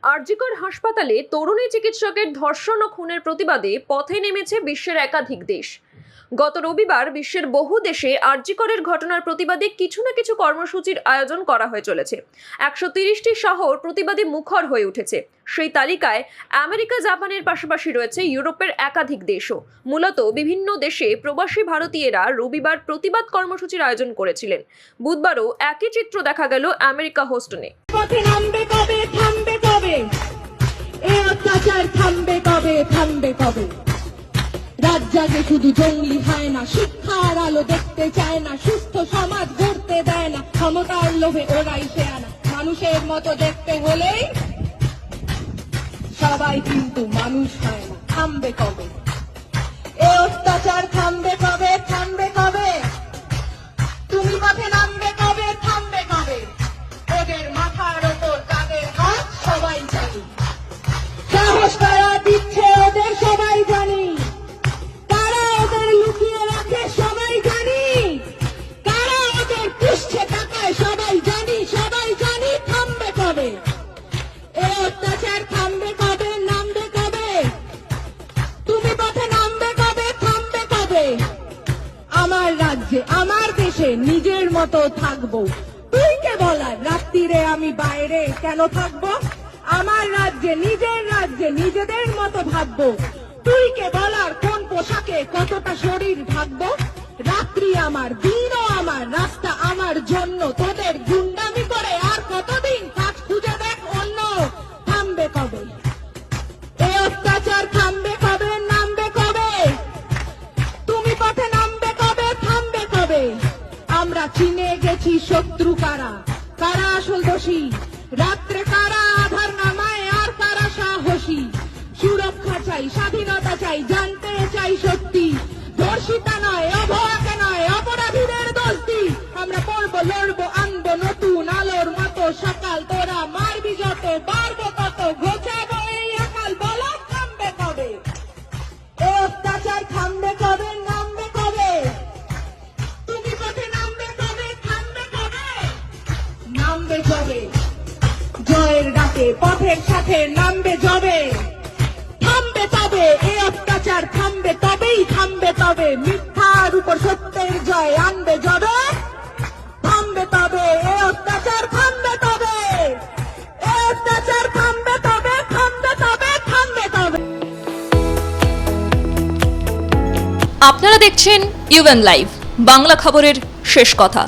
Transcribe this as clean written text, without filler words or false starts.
আরজিকর হাসপাতালে তরুণী চিকিৎসকের ধর্ষণ ও খুনের প্রতিবাদে পথে নেমেছে বিশ্বের একাধিক দেশ। গত রবিবার বিশ্বের বহু দেশে আরজিকরের ঘটনার প্রতিবাদে কিছু না কিছু কর্মসূচির আয়োজন করা হয়ে চলেছে। 130টি শহর প্রতিবাদে মুখর হয়ে উঠেছে। সেই তালিকায় আমেরিকা, জাপানের পাশাপাশি রয়েছে ইউরোপের একাধিক দেশও। মূলত বিভিন্ন দেশে প্রবাসী ভারতীয়রা রবিবার প্রতিবাদ কর্মসূচির আয়োজন করেছিলেন। বুধবারও একই চিত্র দেখা গেল আমেরিকা হোস্টনে। রাজ্যে শুধু জঙ্গলি হয় না, শিক্ষার আলো দেখতে চায় না, সুস্থ সমাজ গড়তে দেয় না, ক্ষমতার লোভে ওরাই সে আনা। মানুষের মতো দেখতে হলেই সবাই কিন্তু মানুষ হয় না। থামবে কবে এ অত্যাচার? থামবে কবে? থামবে কবে? তুমি পথে নামবে কবে? থামবে কবে? ওদের মাথার ওপর তাদের হাত সবাই জানি, সাহস কারা দিচ্ছে ওদের সবাই জানি, কারা ওদের লুকিয়ে রাখে সবাই জানি, কারা ওদের পুষছে টাকায় সবাই জানি, সবাই জানি। থামবে কবে এ অত্যাচার? থামবে কবে? নামবে কবে? তুমি পথে নামবে কবে? থামবে কবে? আমার রাজ্যে, আমার দেশে নিজের মতো থাকবো। তুই কে বলার রাত্রিরে আমি বাইরে কেন থাকবো? আমার রাজ্যে, নিজের রাজ্যে নিজেদের মতো ভাববো। তুই কে বলার কোন পোশাকে কতটা শরীর ঢাকবো? রাত্রি আমার, দিনও আমার, রাস্তা আমার জন্য। তোদের গুন্ডামি করে আর কতদিন কাজ খুঁজে দেখ অন্য। থামবে কবে এ অত্যাচার? থামবে কবে? নামবে কবে? তুমি পথে নামবে কবে? থামবে কবে? আমরা চিনে গেছি শত্রু কারা, কারা আসল দোষী, রাত্রে কারা আধার নামায় আর কারা সাহসী। সুরক্ষা চাই, স্বাধীনতা চাই, জানতে চাই সত্যি। ধর্ষিতা নয়, অভয়াকে নয়, অপরাধীদের দোষ দি। আমরা পড়বো, লড়বো, আনবো নতুন আলোর মতো সকাল। তোরা মারবি যত, বাড়বো তত, ঘোচাবো এই আকাল। বলো থামবে কবে এ অত্যাচার? থামবে কবে? নামবে কবে? তুমি পথে নামবে কবে? থামবে কবে? নামবে কবে? জয়ের ডাকে পথের সাথে নামবে যবে। থামবে তবে এ অত্যাচার, থামবে তবেই, থামবে তবে মিথ্যার উপর সত্যের জয় আনবে যবে। থামবে তবে এ অত্যাচার, থামবে তবে এ অত্যাচার, থামবে তবে, থামবে তবে, থামবে তবে। আপনারা দেখছেন ইউএন লাইভ, বাংলা খবরের শেষ কথা।